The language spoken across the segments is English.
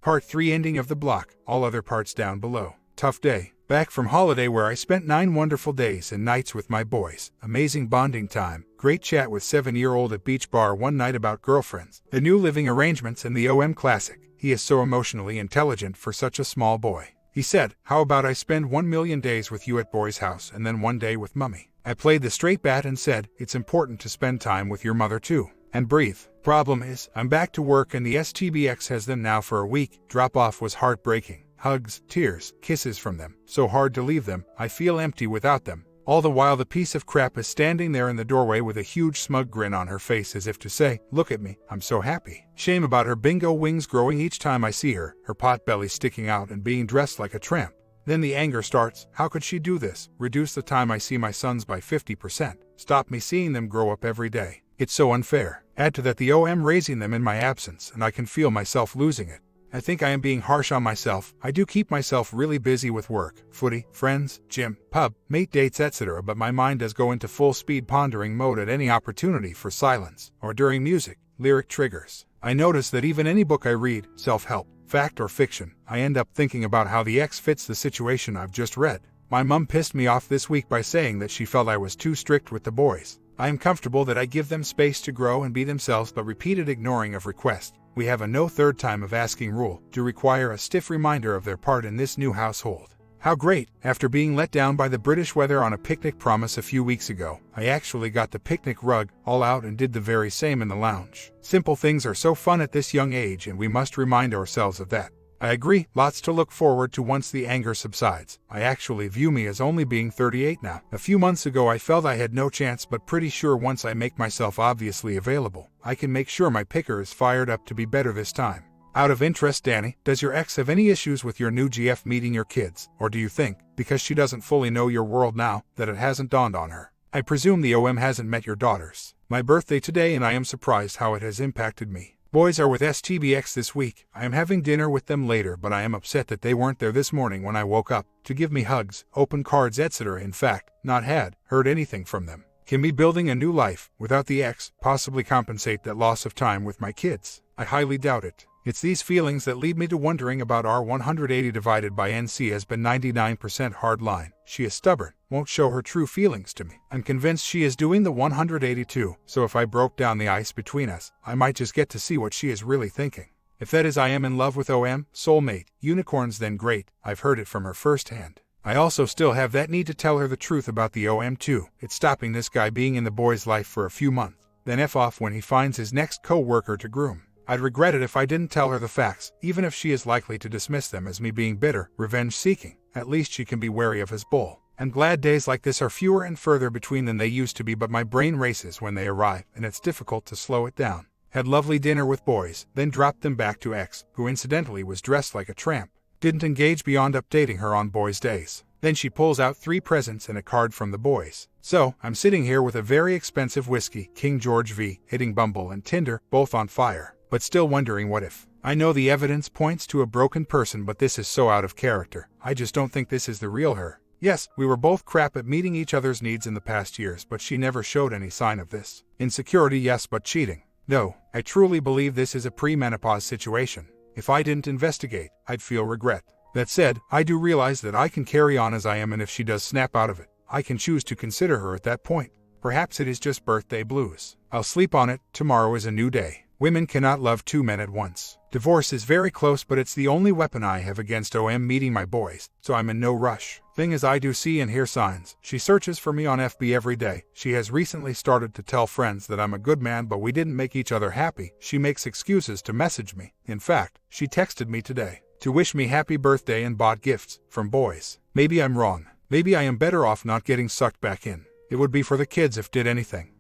Part 3 ending of the block, all other parts down below. Tough day. Back from holiday where I spent 9 wonderful days and nights with my boys. Amazing bonding time. Great chat with 7-year-old at beach bar one night about girlfriends, the new living arrangements and the OM classic. He is so emotionally intelligent for such a small boy. He said, "How about I spend 1,000,000 days with you at boy's house and then 1 day with mummy?" I played the straight bat and said, "It's important to spend time with your mother too. And breathe." Problem is, I'm back to work and the STBX has them now for a week. Drop off was heartbreaking. Hugs, tears, kisses from them. So hard to leave them. I feel empty without them. All the while the piece of crap is standing there in the doorway with a huge smug grin on her face as if to say, "Look at me, I'm so happy." Shame about her bingo wings growing each time I see her, her pot belly sticking out and being dressed like a tramp. Then the anger starts. How could she do this? Reduce the time I see my sons by 50%. Stop me seeing them grow up every day. It's so unfair. Add to that the OM raising them in my absence and I can feel myself losing it. I think I am being harsh on myself. I do keep myself really busy with work, footy, friends, gym, pub, mate dates, etc. But my mind does go into full speed pondering mode at any opportunity for silence, or during music, lyric triggers. I notice that even any book I read, self-help, fact or fiction, I end up thinking about how the X fits the situation I've just read. My mum pissed me off this week by saying that she felt I was too strict with the boys. I am comfortable that I give them space to grow and be themselves, but repeated ignoring of requests. We have a no third time of asking rule, to require a stiff reminder of their part in this new household. How great! After being let down by the British weather on a picnic promise a few weeks ago, I actually got the picnic rug all out and did the very same in the lounge. Simple things are so fun at this young age and we must remind ourselves of that. I agree, lots to look forward to once the anger subsides. I actually view me as only being 38 now. A few months ago I felt I had no chance, but pretty sure once I make myself obviously available, I can make sure my picker is fired up to be better this time. Out of interest, Danny, does your ex have any issues with your new GF meeting your kids? Or do you think, because she doesn't fully know your world now, that it hasn't dawned on her? I presume the OM hasn't met your daughters. My birthday today and I am surprised how it has impacted me. Boys are with STBX this week. I am having dinner with them later, but I am upset that they weren't there this morning when I woke up, to give me hugs, open cards, etc. In fact, not heard anything from them. Can me building a new life, without the ex, possibly compensate that loss of time with my kids? I highly doubt it. It's these feelings that lead me to wondering about our 180 divided by NC has been 99% hard line. She is stubborn, won't show her true feelings to me. I'm convinced she is doing the 180 too, so if I broke down the ice between us, I might just get to see what she is really thinking. If that is I am in love with OM, soulmate, unicorns, then great, I've heard it from her firsthand. I also still have that need to tell her the truth about the OM too. It's stopping this guy being in the boy's life for a few months, then F off when he finds his next co-worker to groom. I'd regret it if I didn't tell her the facts, even if she is likely to dismiss them as me being bitter, revenge-seeking. At least she can be wary of his bull. I'm glad days like this are fewer and further between than they used to be, but my brain races when they arrive, and it's difficult to slow it down. Had lovely dinner with boys, then dropped them back to ex, who incidentally was dressed like a tramp. Didn't engage beyond updating her on boys' days. Then she pulls out 3 presents and a card from the boys. So, I'm sitting here with a very expensive whiskey, King George V, hitting Bumble and Tinder, both on fire. But still wondering what if. I know the evidence points to a broken person, but this is so out of character. I just don't think this is the real her. Yes, we were both crap at meeting each other's needs in the past years, but she never showed any sign of this. Insecurity, yes, but cheating. No, I truly believe this is a pre-menopause situation. If I didn't investigate, I'd feel regret. That said, I do realize that I can carry on as I am, and if she does snap out of it, I can choose to consider her at that point. Perhaps it is just birthday blues. I'll sleep on it. Tomorrow is a new day. Women cannot love 2 men at once. Divorce is very close, but it's the only weapon I have against OM meeting my boys, so I'm in no rush. Thing is, I do see and hear signs. She searches for me on FB every day. She has recently started to tell friends that I'm a good man, but we didn't make each other happy. She makes excuses to message me. In fact, she texted me today to wish me happy birthday and bought gifts from boys. Maybe I'm wrong. Maybe I am better off not getting sucked back in. It would be for the kids if did anything.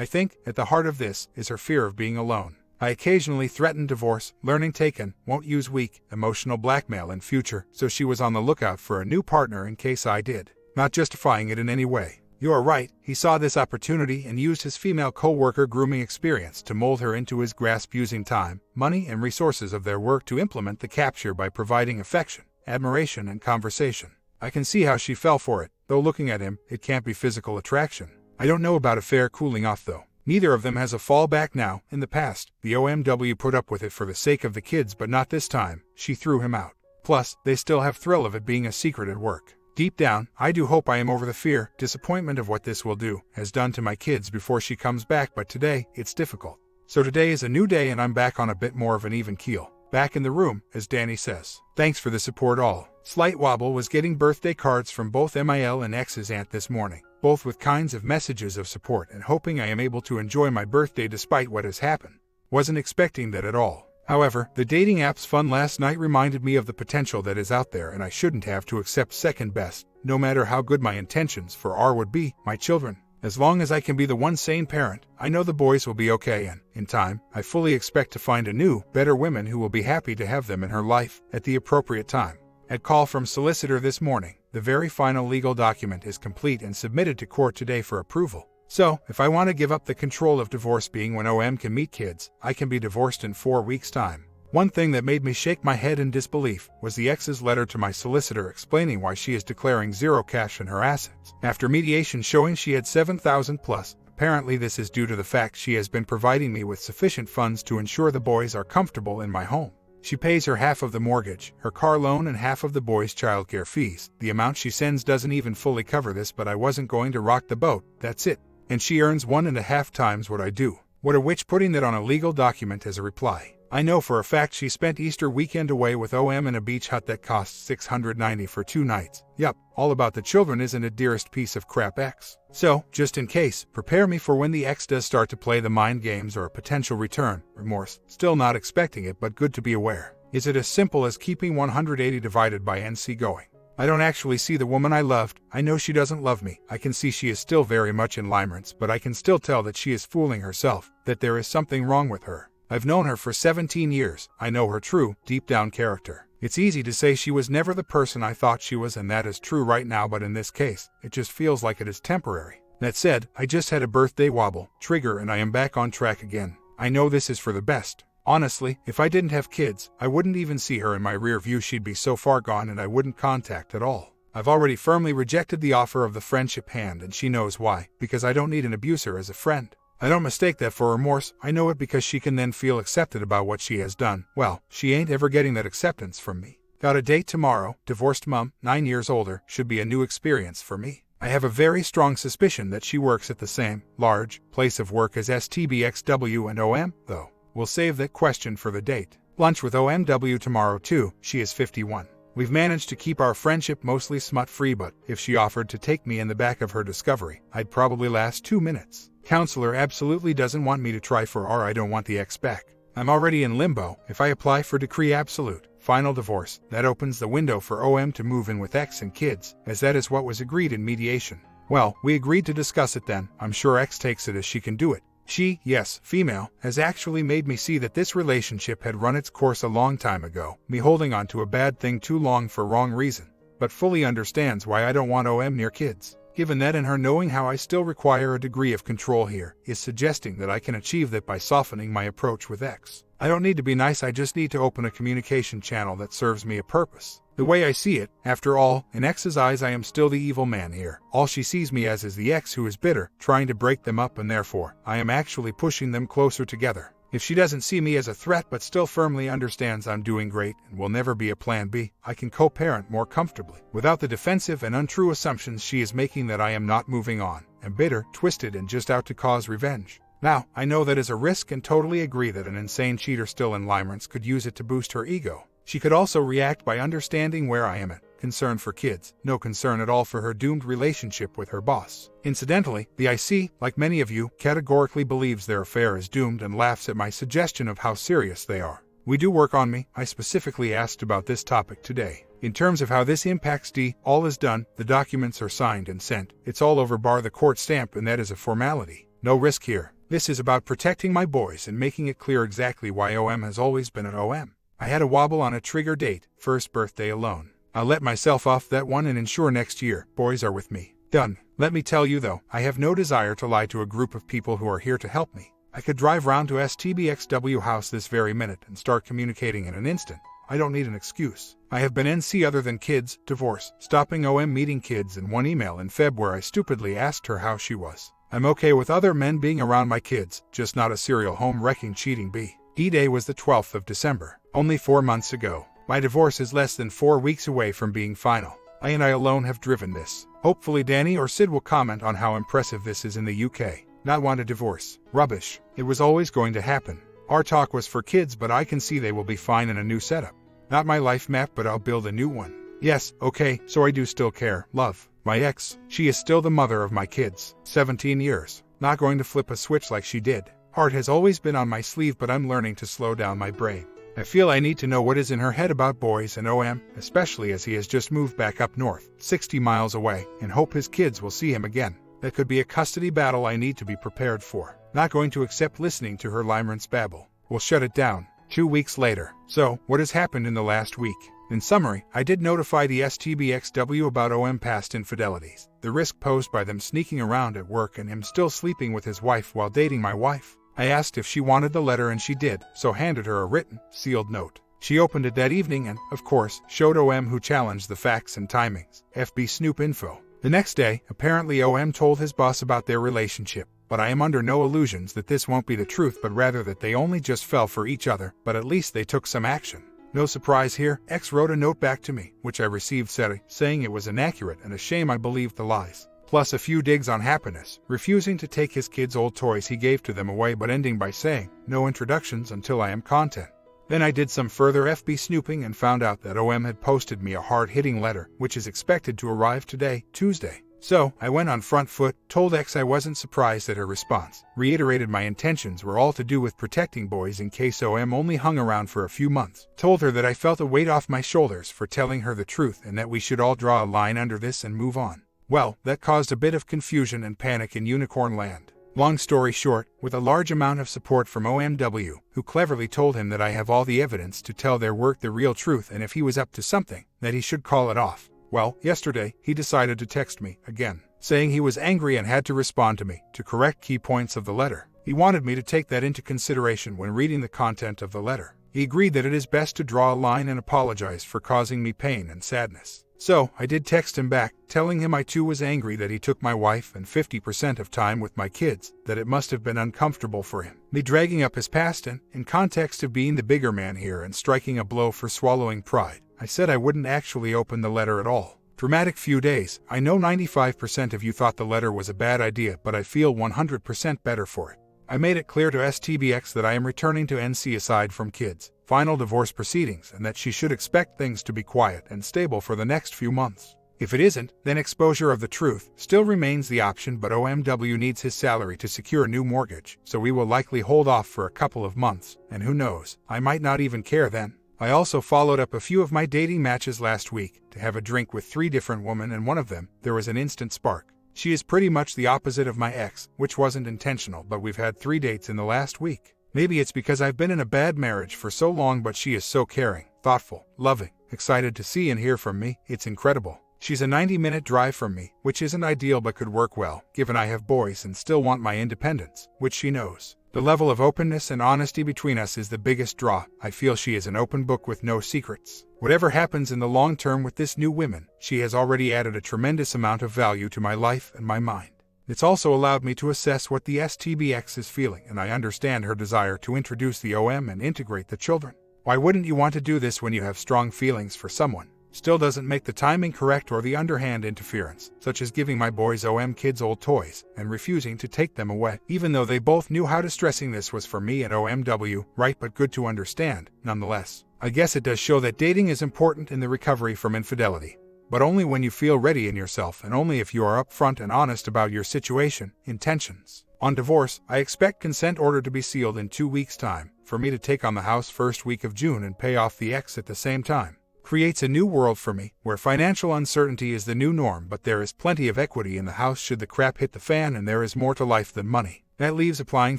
I think, at the heart of this, is her fear of being alone. I occasionally threaten divorce, learning taken, won't use weak, emotional blackmail in future, so she was on the lookout for a new partner in case I did. Not justifying it in any way. You are right, he saw this opportunity and used his female co-worker grooming experience to mold her into his grasp, using time, money, and resources of their work to implement the capture by providing affection, admiration, and conversation. I can see how she fell for it, though looking at him, it can't be physical attraction. I don't know about a fair cooling off though. Neither of them has a fallback now. In the past, the OMW put up with it for the sake of the kids, but not this time. She threw him out. Plus, they still have thrill of it being a secret at work. Deep down, I do hope I am over the fear, disappointment of what this will do, has done to my kids before she comes back, but today, it's difficult. So today is a new day and I'm back on a bit more of an even keel. Back in the room, as Danny says. Thanks for the support all. Slight wobble was getting birthday cards from both MIL and X's aunt this morning, both with kinds of messages of support and hoping I am able to enjoy my birthday despite what has happened. Wasn't expecting that at all. However, the dating app's fun last night reminded me of the potential that is out there and I shouldn't have to accept second best, no matter how good my intentions for R would be, my children. As long as I can be the one sane parent, I know the boys will be okay and, in time, I fully expect to find a new, better woman who will be happy to have them in her life at the appropriate time. At call from solicitor this morning, the very final legal document is complete and submitted to court today for approval. So, if I want to give up the control of divorce being when OM can meet kids, I can be divorced in 4 weeks' time. One thing that made me shake my head in disbelief was the ex's letter to my solicitor explaining why she is declaring zero cash in her assets, after mediation showing she had $7,000 plus. Apparently this is due to the fact she has been providing me with sufficient funds to ensure the boys are comfortable in my home. She pays her half of the mortgage, her car loan and half of the boys' childcare fees. The amount she sends doesn't even fully cover this, but I wasn't going to rock the boat, that's it. And she earns 1.5 times what I do. What a witch putting that on a legal document as a reply. I know for a fact she spent Easter weekend away with OM in a beach hut that costs $690 for 2 nights. Yup, all about the children, isn't it, dearest piece of crap X? So, just in case, prepare me for when the X does start to play the mind games or a potential return, remorse. Still not expecting it, but good to be aware. Is it as simple as keeping 180 divided by NC going? I don't actually see the woman I loved. I know she doesn't love me. I can see she is still very much in limerence, but I can still tell that she is fooling herself, that there is something wrong with her. I've known her for 17 years. I know her true, deep-down character. It's easy to say she was never the person I thought she was, and that is true right now, but in this case, it just feels like it is temporary. That said, I just had a birthday wobble, trigger, and I am back on track again. I know this is for the best. Honestly, if I didn't have kids, I wouldn't even see her in my rear view. She'd be so far gone and I wouldn't contact at all. I've already firmly rejected the offer of the friendship hand, and she knows why, because I don't need an abuser as a friend. I don't mistake that for remorse. I know it because she can then feel accepted about what she has done. Well, she ain't ever getting that acceptance from me. Got a date tomorrow, divorced mom, 9 years older, should be a new experience for me. I have a very strong suspicion that she works at the same, large, place of work as STBXW and OM, though. We'll save that question for the date. Lunch with OMW tomorrow too. She is 51. We've managed to keep our friendship mostly smut-free, but if she offered to take me in the back of her Discovery, I'd probably last 2 minutes. Counselor absolutely doesn't want me to try for R. I don't want the X back. I'm already in limbo. If I apply for decree absolute, final divorce, that opens the window for OM to move in with X and kids, as that is what was agreed in mediation. Well, we agreed to discuss it then. I'm sure X takes it as she can do it. She, yes, female, has actually made me see that this relationship had run its course a long time ago, me holding on to a bad thing too long for wrong reason, but fully understands why I don't want OM near kids. Given that and her knowing how I still require a degree of control here, is suggesting that I can achieve that by softening my approach with X. I don't need to be nice, I just need to open a communication channel that serves me a purpose. The way I see it, after all, in X's eyes I am still the evil man here. All she sees me as is the X who is bitter, trying to break them up, and therefore, I am actually pushing them closer together. If she doesn't see me as a threat but still firmly understands I'm doing great and will never be a plan B, I can co-parent more comfortably, without the defensive and untrue assumptions she is making that I am not moving on, am bitter, twisted, and just out to cause revenge. Now, I know that is a risk and totally agree that an insane cheater still in limerence could use it to boost her ego. She could also react by understanding where I am at. Concern for kids, no concern at all for her doomed relationship with her boss. Incidentally, the IC, like many of you, categorically believes their affair is doomed and laughs at my suggestion of how serious they are. We do work on me. I specifically asked about this topic today. In terms of how this impacts D, all is done, the documents are signed and sent. It's all over bar the court stamp, and that is a formality. No risk here. This is about protecting my boys and making it clear exactly why OM has always been an OM. I had a wobble on a trigger date, first birthday alone. I'll let myself off that one and ensure next year, boys are with me. Done. Let me tell you though, I have no desire to lie to a group of people who are here to help me. I could drive round to STBXW house this very minute and start communicating in an instant. I don't need an excuse. I have been NC other than kids, divorce, stopping OM meeting kids, and one email in Feb where I stupidly asked her how she was. I'm okay with other men being around my kids, just not a serial home-wrecking cheating B. D-Day was the 12th of December, only 4 months ago. My divorce is less than 4 weeks away from being final. I alone have driven this. Hopefully Danny or Sid will comment on how impressive this is in the UK. Not want a divorce. Rubbish. It was always going to happen. Our talk was for kids, but I can see they will be fine in a new setup. Not my life map, but I'll build a new one. Yes, okay, so I do still care. Love. My ex. She is still the mother of my kids. 17 years. Not going to flip a switch like she did. Heart has always been on my sleeve, but I'm learning to slow down my brain. I feel I need to know what is in her head about boys and OM, especially as he has just moved back up north, 60 miles away, and hope his kids will see him again. That could be a custody battle I need to be prepared for. Not going to accept listening to her limerence babble. We'll shut it down. 2 weeks later. So, what has happened in the last week? In summary, I did notify the STBXW about OM past infidelities, the risk posed by them sneaking around at work and him still sleeping with his wife while dating my wife. I asked if she wanted the letter and she did, so handed her a written, sealed note. She opened it that evening and, of course, showed OM, who challenged the facts and timings. FB Snoop info. The next day, apparently OM told his boss about their relationship, but I am under no illusions that this won't be the truth, but rather that they only just fell for each other, but at least they took some action. No surprise here, X wrote a note back to me, which I received saying it was inaccurate and a shame I believed the lies. Plus a few digs on happiness, refusing to take his kids' old toys he gave to them away, but ending by saying, no introductions until I am content. Then I did some further FB snooping and found out that OM had posted me a hard-hitting letter, which is expected to arrive today, Tuesday. So, I went on front foot, told X I wasn't surprised at her response, reiterated my intentions were all to do with protecting boys in case OM only hung around for a few months, told her that I felt a weight off my shoulders for telling her the truth and that we should all draw a line under this and move on. Well, that caused a bit of confusion and panic in Unicorn Land. Long story short, with a large amount of support from OMW, who cleverly told him that I have all the evidence to tell their work the real truth, and if he was up to something, that he should call it off. Well, yesterday, he decided to text me, again, saying he was angry and had to respond to me, to correct key points of the letter. He wanted me to take that into consideration when reading the content of the letter. He agreed that it is best to draw a line and apologize for causing me pain and sadness. So, I did text him back, telling him I too was angry that he took my wife and 50% of time with my kids, that it must have been uncomfortable for him. Me dragging up his past and, in context of being the bigger man here and striking a blow for swallowing pride, I said I wouldn't actually open the letter at all. Dramatic few days. I know 95% of you thought the letter was a bad idea, but I feel 100% better for it. I made it clear to STBX that I am returning to NC aside from kids, final divorce proceedings, and that she should expect things to be quiet and stable for the next few months. If it isn't, then exposure of the truth still remains the option, but OMW needs his salary to secure a new mortgage, so we will likely hold off for a couple of months, and who knows, I might not even care then. I also followed up a few of my dating matches last week to have a drink with 3 different women, and one of them, there was an instant spark. She is pretty much the opposite of my ex, which wasn't intentional, but we've had 3 dates in the last week. Maybe it's because I've been in a bad marriage for so long, but she is so caring, thoughtful, loving, excited to see and hear from me. It's incredible. She's a 90-minute drive from me, which isn't ideal but could work well, given I have boys and still want my independence, which she knows. The level of openness and honesty between us is the biggest draw. I feel she is an open book with no secrets. Whatever happens in the long term with this new woman, she has already added a tremendous amount of value to my life and my mind. It's also allowed me to assess what the STBX is feeling, and I understand her desire to introduce the OM and integrate the children. Why wouldn't you want to do this when you have strong feelings for someone? Still doesn't make the timing correct or the underhand interference, such as giving my boys OM kids old toys and refusing to take them away, even though they both knew how distressing this was for me at OMW, right, but good to understand, nonetheless. I guess it does show that dating is important in the recovery from infidelity, but only when you feel ready in yourself and only if you are upfront and honest about your situation, intentions. On divorce, I expect consent order to be sealed in 2 weeks' time, for me to take on the house first week of June and pay off the ex at the same time. Creates a new world for me, where financial uncertainty is the new norm, but there is plenty of equity in the house should the crap hit the fan, and there is more to life than money. That leaves applying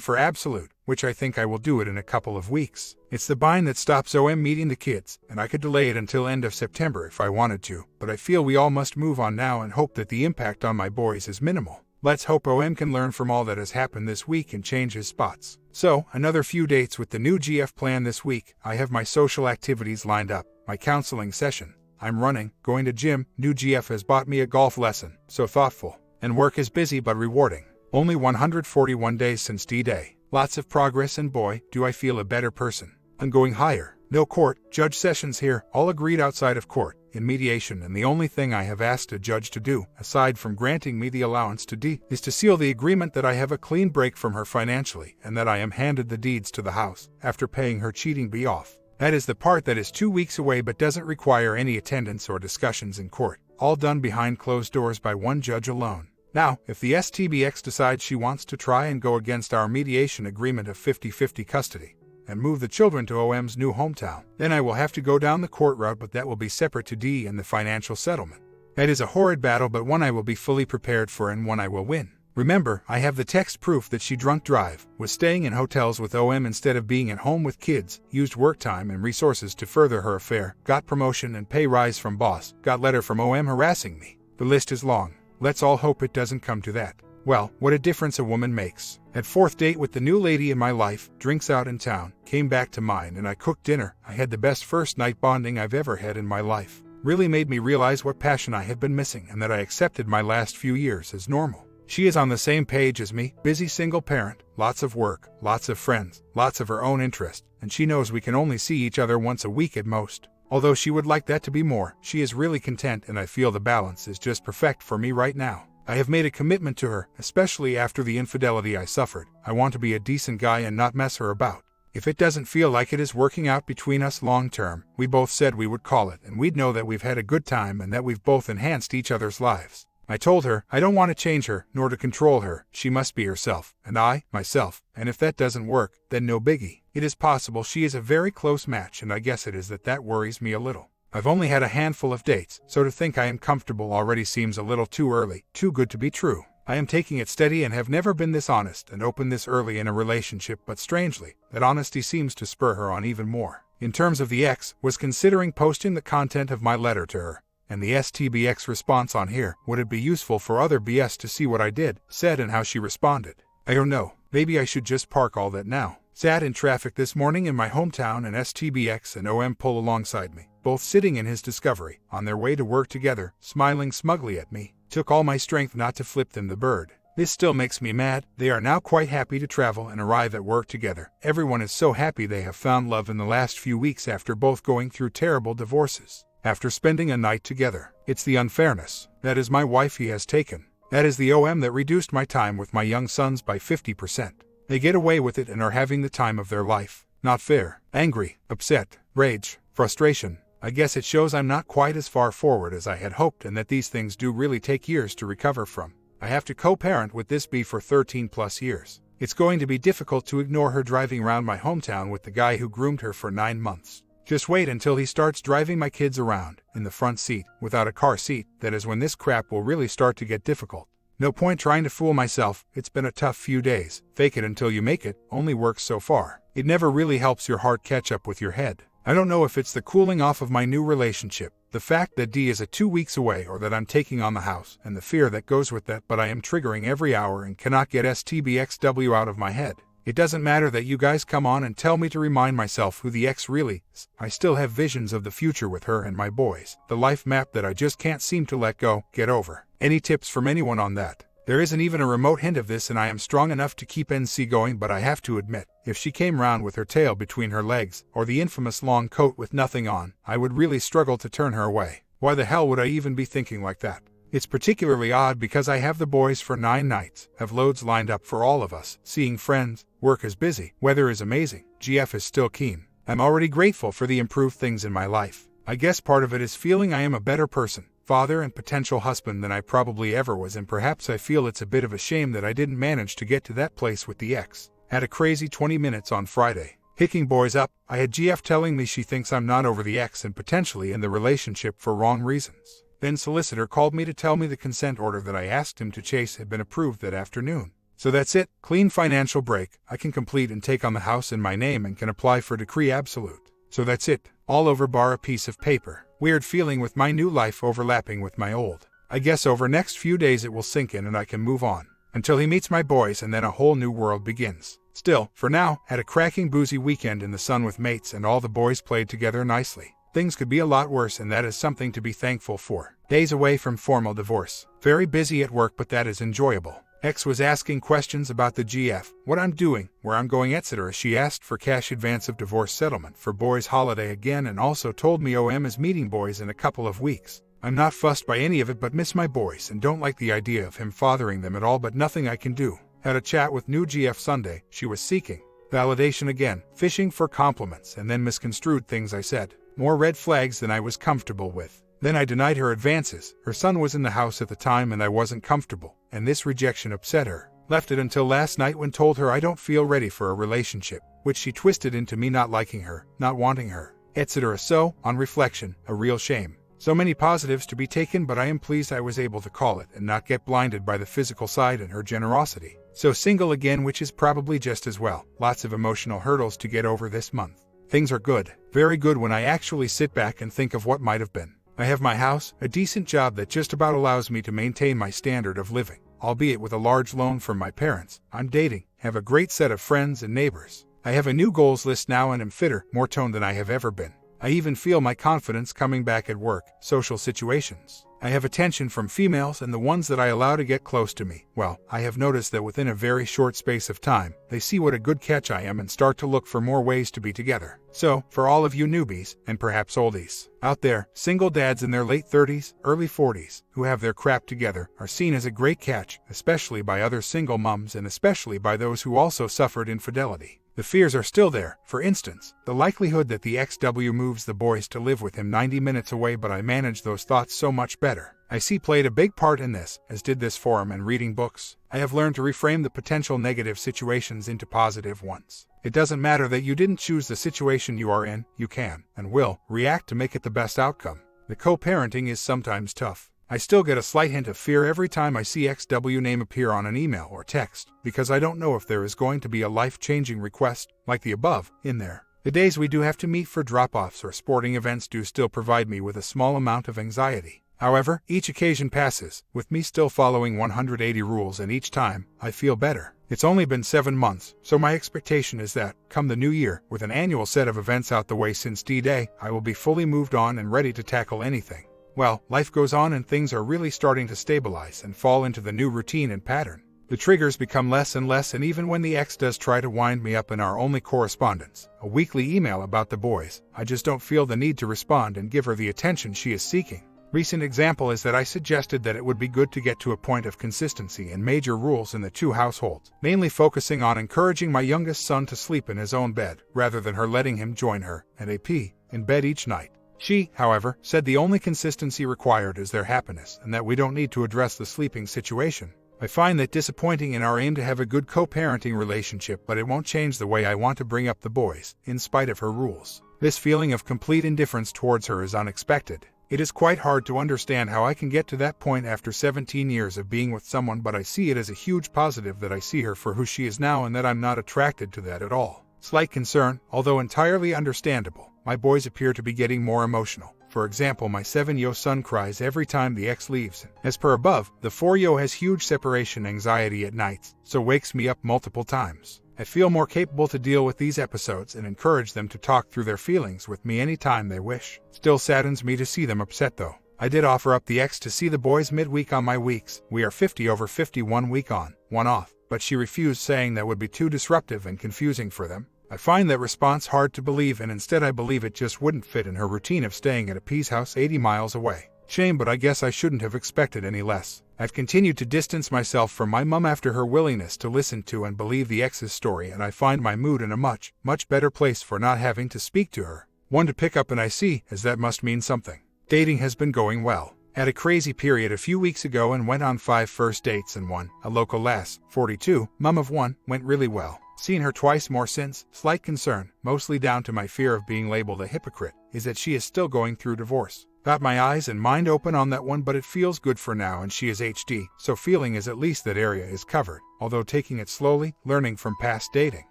for absolute, which I think I will do it in a couple of weeks. It's the bind that stops OM meeting the kids, and I could delay it until end of September if I wanted to, but I feel we all must move on now and hope that the impact on my boys is minimal. Let's hope OM can learn from all that has happened this week and change his spots. So, another few dates with the new GF plan this week. I have my social activities lined up, my counseling session. I'm running, going to gym, new GF has bought me a golf lesson, so thoughtful. And work is busy but rewarding. Only 141 days since D-Day. Lots of progress, and boy, do I feel a better person. I'm going higher. No court, judge sessions here, all agreed outside of court, in mediation, and the only thing I have asked a judge to do, aside from granting me the allowance to D, is to seal the agreement that I have a clean break from her financially, and that I am handed the deeds to the house, after paying her cheating B off. That is the part that is 2 weeks away but doesn't require any attendance or discussions in court, all done behind closed doors by one judge alone. Now, if the STBX decides she wants to try and go against our mediation agreement of 50-50 custody, and move the children to OM's new hometown, then I will have to go down the court route, but that will be separate to D and the financial settlement. That is a horrid battle, but one I will be fully prepared for and one I will win. Remember, I have the text proof that she drunk drive, was staying in hotels with OM instead of being at home with kids, used work time and resources to further her affair, got promotion and pay rise from boss, got letter from OM harassing me. The list is long. Let's all hope it doesn't come to that. Well, what a difference a woman makes. At 4th date with the new lady in my life, drinks out in town, came back to mine and I cooked dinner. I had the best first night bonding I've ever had in my life. Really made me realize what passion I had been missing and that I accepted my last few years as normal. She is on the same page as me, busy single parent, lots of work, lots of friends, lots of her own interest, and she knows we can only see each other once a week at most. Although she would like that to be more, she is really content and I feel the balance is just perfect for me right now. I have made a commitment to her, especially after the infidelity I suffered. I want to be a decent guy and not mess her about. If it doesn't feel like it is working out between us long term, we both said we would call it and we'd know that we've had a good time and that we've both enhanced each other's lives. I told her, I don't want to change her, nor to control her, she must be herself, and I, myself, and if that doesn't work, then no biggie. It is possible she is a very close match and I guess it is that worries me a little. I've only had a handful of dates, so to think I am comfortable already seems a little too early, too good to be true. I am taking it steady and have never been this honest and open this early in a relationship, but strangely, that honesty seems to spur her on even more. In terms of the ex, was considering posting the content of my letter to her, and the STBX response on here. Would it be useful for other BS to see what I did, said and how she responded? I don't know, maybe I should just park all that now. Sat in traffic this morning in my hometown and STBX and OM pull alongside me, both sitting in his Discovery, on their way to work together, smiling smugly at me. Took all my strength not to flip them the bird. This still makes me mad. They are now quite happy to travel and arrive at work together. Everyone is so happy they have found love in the last few weeks after both going through terrible divorces. After spending a night together. It's the unfairness. That is my wife he has taken. That is the OM that reduced my time with my young sons by 50%. They get away with it and are having the time of their life. Not fair. Angry, upset, rage, frustration. I guess it shows I'm not quite as far forward as I had hoped and that these things do really take years to recover from. I have to co-parent with this bee for 13 plus years. It's going to be difficult to ignore her driving around my hometown with the guy who groomed her for 9 months. Just wait until he starts driving my kids around, in the front seat, without a car seat. That is when this crap will really start to get difficult. No point trying to fool myself. It's been a tough few days. Fake it until you make it only works so far. It never really helps your heart catch up with your head. I don't know if it's the cooling off of my new relationship, the fact that D is 2 weeks away, or that I'm taking on the house, and the fear that goes with that, but I am triggering every hour and cannot get STBXW out of my head. It doesn't matter that you guys come on and tell me to remind myself who the ex really is. I still have visions of the future with her and my boys, the life map that I just can't seem to let go, get over. Any tips from anyone on that? There isn't even a remote hint of this and I am strong enough to keep NC going, but I have to admit, if she came round with her tail between her legs, or the infamous long coat with nothing on, I would really struggle to turn her away. Why the hell would I even be thinking like that? It's particularly odd because I have the boys for 9 nights, have loads lined up for all of us, seeing friends, work is busy, weather is amazing, GF is still keen. I'm already grateful for the improved things in my life. I guess part of it is feeling I am a better person, father and potential husband than I probably ever was, and perhaps I feel it's a bit of a shame that I didn't manage to get to that place with the ex. Had a crazy 20 minutes on Friday. Picking boys up, I had GF telling me she thinks I'm not over the ex and potentially in the relationship for wrong reasons. Then solicitor called me to tell me the consent order that I asked him to chase had been approved that afternoon. So that's it, clean financial break. I can complete and take on the house in my name and can apply for decree absolute. So that's it, all over bar a piece of paper. Weird feeling with my new life overlapping with my old. I guess over next few days it will sink in and I can move on. Until he meets my boys and then a whole new world begins. Still, for now, had a cracking boozy weekend in the sun with mates and all the boys played together nicely. Things could be a lot worse and that is something to be thankful for. Days away from formal divorce. Very busy at work but that is enjoyable. Ex was asking questions about the GF, what I'm doing, where I'm going, etc. She asked for cash advance of divorce settlement for boys' holiday again and also told me OM is meeting boys in a couple of weeks. I'm not fussed by any of it but miss my boys and don't like the idea of him fathering them at all, but nothing I can do. Had a chat with new GF Sunday. She was seeking validation again, fishing for compliments, and then misconstrued things I said. More red flags than I was comfortable with. Then I denied her advances. Her son was in the house at the time and I wasn't comfortable, and this rejection upset her. Left it until last night when told her I don't feel ready for a relationship, which she twisted into me not liking her, not wanting her, etc. So, on reflection, a real shame. So many positives to be taken, but I am pleased I was able to call it and not get blinded by the physical side and her generosity. So single again, which is probably just as well. Lots of emotional hurdles to get over this month. Things are good, very good when I actually sit back and think of what might have been. I have my house, a decent job that just about allows me to maintain my standard of living, albeit with a large loan from my parents. I'm dating, have a great set of friends and neighbors. I have a new goals list now and am fitter, more toned than I have ever been. I even feel my confidence coming back at work, social situations. I have attention from females and the ones that I allow to get close to me. Well, I have noticed that within a very short space of time, they see what a good catch I am and start to look for more ways to be together. So, for all of you newbies, and perhaps oldies, out there, single dads in their late 30s, early 40s, who have their crap together, are seen as a great catch, especially by other single mums and especially by those who also suffered infidelity. The fears are still there. For instance, the likelihood that the XW moves the boys to live with him 90 minutes away, but I manage those thoughts so much better. I see played a big part in this, as did this forum and reading books. I have learned to reframe the potential negative situations into positive ones. It doesn't matter that you didn't choose the situation you are in, you can, and will, react to make it the best outcome. The co-parenting is sometimes tough. I still get a slight hint of fear every time I see XW name appear on an email or text, because I don't know if there is going to be a life-changing request, like the above, in there. The days we do have to meet for drop-offs or sporting events do still provide me with a small amount of anxiety. However, each occasion passes, with me still following 180 rules, and each time, I feel better. It's only been 7 months, so my expectation is that, come the new year, with an annual set of events out the way since D-Day, I will be fully moved on and ready to tackle anything. Well, life goes on and things are really starting to stabilize and fall into the new routine and pattern. The triggers become less and less, and even when the ex does try to wind me up in our only correspondence, a weekly email about the boys, I just don't feel the need to respond and give her the attention she is seeking. Recent example is that I suggested that it would be good to get to a point of consistency and major rules in the two households, mainly focusing on encouraging my youngest son to sleep in his own bed, rather than her letting him join her, and AP, in bed each night. She, however, said the only consistency required is their happiness and that we don't need to address the sleeping situation. I find that disappointing in our aim to have a good co-parenting relationship, but it won't change the way I want to bring up the boys, in spite of her rules. This feeling of complete indifference towards her is unexpected. It is quite hard to understand how I can get to that point after 17 years of being with someone, but I see it as a huge positive that I see her for who she is now and that I'm not attracted to that at all. Slight concern, although entirely understandable. My boys appear to be getting more emotional. For example, my 7-year-old son cries every time the ex leaves. As per above, the 4-year-old has huge separation anxiety at nights, so wakes me up multiple times. I feel more capable to deal with these episodes and encourage them to talk through their feelings with me anytime they wish. Still saddens me to see them upset though. I did offer up the ex to see the boys midweek on my weeks. We are 50 over 50, 1 week on, 1 off, but she refused, saying that would be too disruptive and confusing for them. I find that response hard to believe, and instead I believe it just wouldn't fit in her routine of staying at a P's house 80 miles away. Shame, but I guess I shouldn't have expected any less. I've continued to distance myself from my mum after her willingness to listen to and believe the ex's story, and I find my mood in a much, much better place for not having to speak to her. One to pick up, and I see, as that must mean something. Dating has been going well. Had a crazy period a few weeks ago and went on 5 first dates, and one, a local lass, 42, mum of 1, went really well. Seen her twice more since. Slight concern, mostly down to my fear of being labeled a hypocrite, is that she is still going through divorce. Got my eyes and mind open on that one, but it feels good for now, and she is HD, so feeling is at least that area is covered, although taking it slowly, learning from past dating.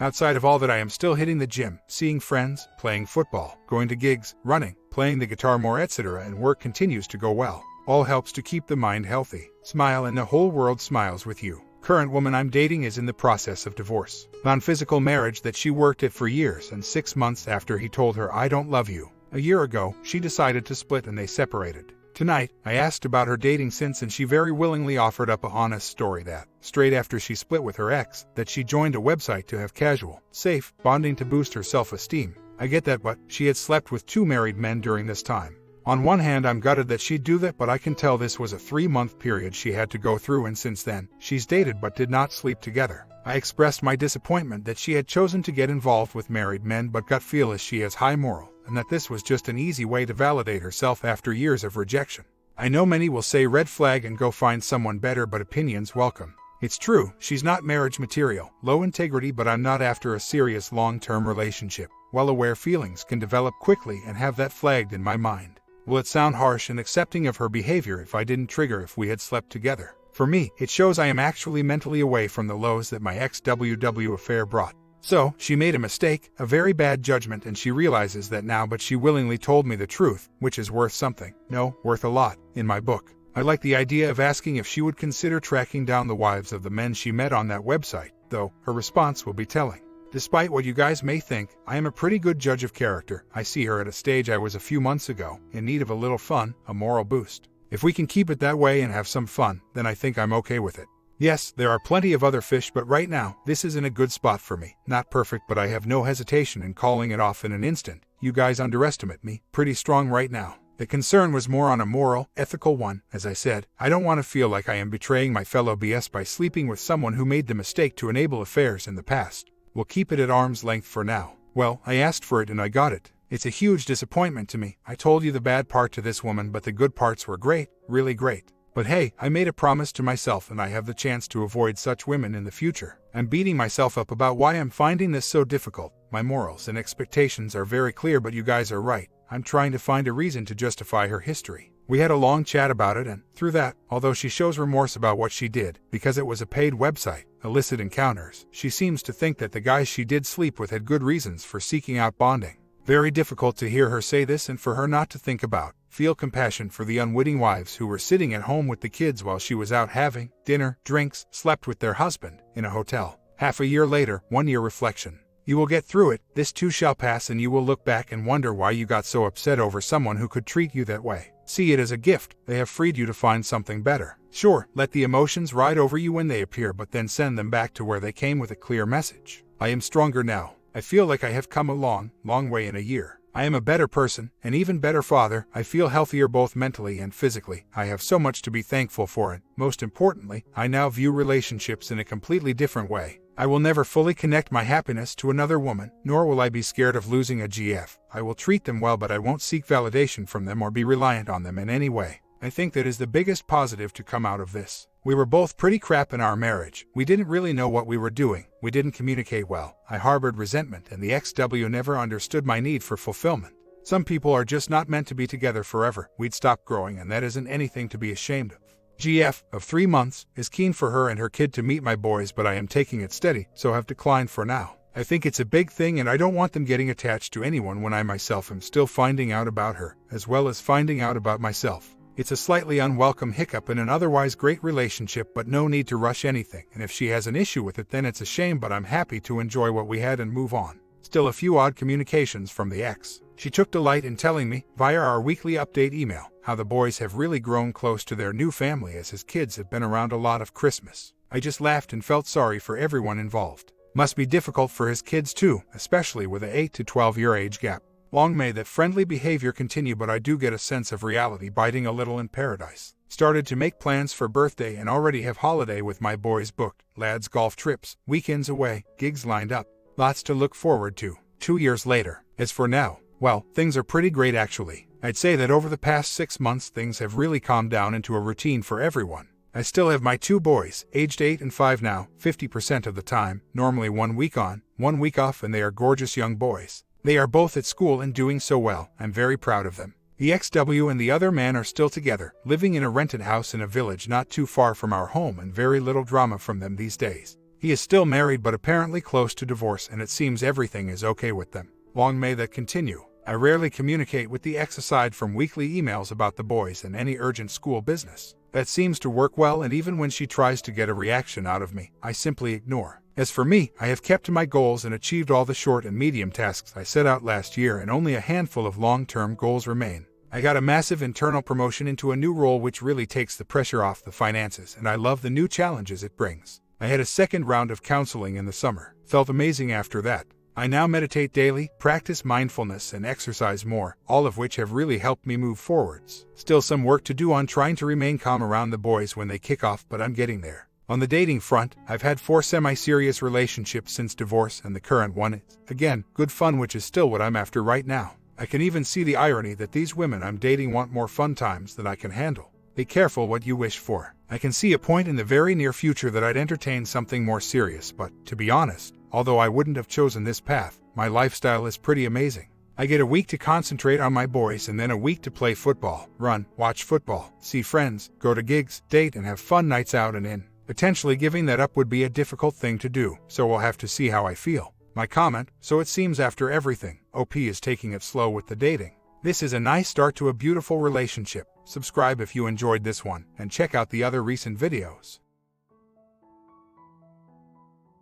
Outside of all that, I am still hitting the gym, seeing friends, playing football, going to gigs, running, playing the guitar more, etc., and work continues to go well. All helps to keep the mind healthy. Smile and the whole world smiles with you. Current woman I'm dating is in the process of divorce. Non-physical marriage that she worked at for years, and 6 months after he told her I don't love you. A year ago, she decided to split and they separated. Tonight, I asked about her dating since and she very willingly offered up a honest story that, straight after she split with her ex, that she joined a website to have casual, safe, bonding to boost her self-esteem. I get that, but she had slept with 2 married men during this time. On one hand, I'm gutted that she'd do that, but I can tell this was a 3-month period she had to go through, and since then, she's dated but did not sleep together. I expressed my disappointment that she had chosen to get involved with married men, but gut feel is she has high moral, and that this was just an easy way to validate herself after years of rejection. I know many will say red flag and go find someone better, but opinions welcome. It's true, she's not marriage material, low integrity, but I'm not after a serious long-term relationship. Well aware feelings can develop quickly and have that flagged in my mind. Will it sound harsh and accepting of her behavior if I didn't trigger if we had slept together? For me, it shows I am actually mentally away from the lows that my ex-WW affair brought. So, she made a mistake, a very bad judgment, and she realizes that now, but she willingly told me the truth, which is worth something. No, worth a lot, in my book. I like the idea of asking if she would consider tracking down the wives of the men she met on that website, though her response will be telling. Despite what you guys may think, I am a pretty good judge of character. I see her at a stage I was a few months ago, in need of a little fun, a moral boost. If we can keep it that way and have some fun, then I think I'm okay with it. Yes, there are plenty of other fish, but right now, this is in a good spot for me. Not perfect, but I have no hesitation in calling it off in an instant. You guys underestimate me. Pretty strong right now. The concern was more on a moral, ethical one. As I said, I don't want to feel like I am betraying my fellow BS by sleeping with someone who made the mistake to enable affairs in the past. We'll keep it at arm's length for now. Well, I asked for it and I got it. It's a huge disappointment to me. I told you the bad part to this woman, but the good parts were great, really great. But hey, I made a promise to myself and I have the chance to avoid such women in the future. I'm beating myself up about why I'm finding this so difficult. My morals and expectations are very clear, but you guys are right. I'm trying to find a reason to justify her history. We had a long chat about it, and through that, although she shows remorse about what she did, because it was a paid website, illicit encounters, she seems to think that the guys she did sleep with had good reasons for seeking out bonding. Very difficult to hear her say this and for her not to think about, feel compassion for the unwitting wives who were sitting at home with the kids while she was out having dinner, drinks, slept with their husband, in a hotel. Half a year later, 1 year reflection. You will get through it, this too shall pass, and you will look back and wonder why you got so upset over someone who could treat you that way. See it as a gift. They have freed you to find something better. Sure, let the emotions ride over you when they appear, but then send them back to where they came with a clear message. I am stronger now. I feel like I have come a long way in a year. I am a better person, an even better father. I feel healthier both mentally and physically. I have so much to be thankful for, and most importantly, I now view relationships in a completely different way. I will never fully connect my happiness to another woman, nor will I be scared of losing a GF. I will treat them well, but I won't seek validation from them or be reliant on them in any way. I think that is the biggest positive to come out of this. We were both pretty crap in our marriage. We didn't really know what we were doing. We didn't communicate well. I harbored resentment, and the XW never understood my need for fulfillment. Some people are just not meant to be together forever. We'd stopped growing, and that isn't anything to be ashamed of. GF, of 3 months, is keen for her and her kid to meet my boys, but I am taking it steady, so have declined for now. I think it's a big thing, and I don't want them getting attached to anyone when I myself am still finding out about her, as well as finding out about myself. It's a slightly unwelcome hiccup in an otherwise great relationship, but no need to rush anything, and if she has an issue with it then it's a shame, but I'm happy to enjoy what we had and move on. Still a few odd communications from the ex. She took delight in telling me, via our weekly update email, how the boys have really grown close to their new family as his kids have been around a lot of Christmas. I just laughed and felt sorry for everyone involved. Must be difficult for his kids too, especially with a 8 to 12 year age gap. Long may that friendly behavior continue, but I do get a sense of reality biting a little in paradise. Started to make plans for birthday and already have holiday with my boys booked, lads golf trips, weekends away, gigs lined up. Lots to look forward to. 2 years later. As for now, well, things are pretty great actually. I'd say that over the past 6 months things have really calmed down into a routine for everyone. I still have my 2 boys, aged 8 and 5 now, 50% of the time, normally 1 week on, 1 week off, and they are gorgeous young boys. They are both at school and doing so well. I'm very proud of them. The XW and the other man are still together, living in a rented house in a village not too far from our home, and very little drama from them these days. He is still married but apparently close to divorce, and it seems everything is okay with them. Long may that continue. I rarely communicate with the ex aside from weekly emails about the boys and any urgent school business. That seems to work well, and even when she tries to get a reaction out of me, I simply ignore. As for me, I have kept to my goals and achieved all the short and medium tasks I set out last year, and only a handful of long-term goals remain. I got a massive internal promotion into a new role which really takes the pressure off the finances, and I love the new challenges it brings. I had a second round of counseling in the summer. Felt amazing after that. I now meditate daily, practice mindfulness, and exercise more, all of which have really helped me move forwards. Still some work to do on trying to remain calm around the boys when they kick off, but I'm getting there. On the dating front, I've had 4 semi-serious relationships since divorce, and the current one is, again, good fun, which is still what I'm after right now. I can even see the irony that these women I'm dating want more fun times than I can handle. Be careful what you wish for. I can see a point in the very near future that I'd entertain something more serious, but, to be honest, although I wouldn't have chosen this path, my lifestyle is pretty amazing. I get a week to concentrate on my boys and then a week to play football, run, watch football, see friends, go to gigs, date, and have fun nights out and in. Potentially giving that up would be a difficult thing to do, so we'll have to see how I feel. My comment, so it seems after everything, OP is taking it slow with the dating. This is a nice start to a beautiful relationship. Subscribe if you enjoyed this one, and check out the other recent videos.